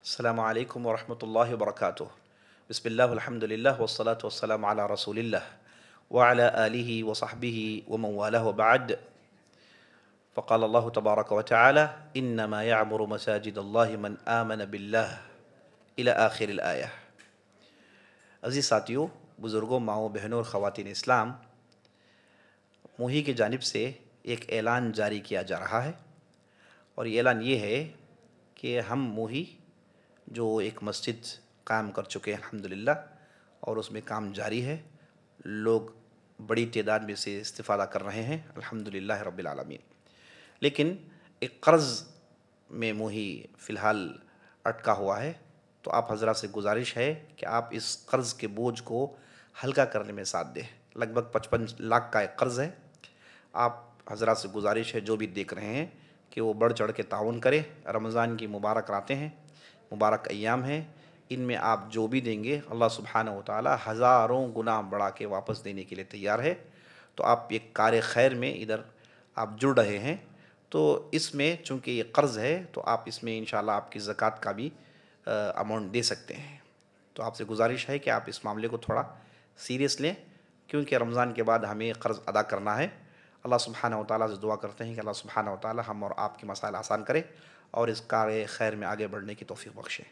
السلام علیکم ورحمۃ اللہ وبرکاتہ۔ بسم اللہ الحمد للہ والصلاة والسلام علی رسول اللہ وعلی آلہ وصحبہ ومن والہ وبعد۔ فقال اللہ تبارک وتعالی انما یعمر مساجد اللہ من آمن باللہ الی آخر الآیہ۔ عزیز ساتھیوں، بزرگوں، ماؤں، بہنوں اور خواتین اسلام، موہی کی جانب سے ایک اعلان جاری کیا جا رہا ہے، اور یہ اعلان یہ ہے کہ ہم موہی جو ایک مسجد قائم کر چکے ہیں الحمدللہ، اور اس میں کام جاری ہے، لوگ بڑی تعداد میں سے استفادہ کر رہے ہیں الحمدللہ رب العالمین۔ لیکن ایک قرض میں موہی فی الحال اٹکا ہوا ہے، تو آپ حضرات سے گزارش ہے کہ آپ اس قرض کے بوجھ کو ہلکا کرنے میں ساتھ دیں۔ لگ بھگ 55 لاکھ کا ایک قرض ہے۔ آپ حضرات سے گزارش ہے جو بھی دیکھ رہے ہیں کہ وہ بڑھ چڑھ کے تعاون کریں۔ رمضان کی مبارک راتیں ہیں، مبارک ایام ہیں، ان میں آپ جو بھی دیں گے اللہ سبحانہ و تعالی ہزاروں گنا بڑھا کے واپس دینے کے لیے تیار ہے۔ تو آپ ایک کار خیر میں ادھر آپ جڑ رہے ہیں، تو اس میں چونکہ یہ قرض ہے تو آپ اس میں انشاءاللہ آپ کی زکوٰۃ کا بھی اماؤنٹ دے سکتے ہیں۔ تو آپ سے گزارش ہے کہ آپ اس معاملے کو تھوڑا سیریس لیں، کیونکہ رمضان کے بعد ہمیں قرض ادا کرنا ہے۔ اللہ سبحانہ و تعالیٰ سے دعا کرتے ہیں کہ اللہ سبحانہ و تعالیٰ ہم اور آپ کے مسائل آسان کرے اور اس کار خیر میں آگے بڑھنے کی توفیق بخشے۔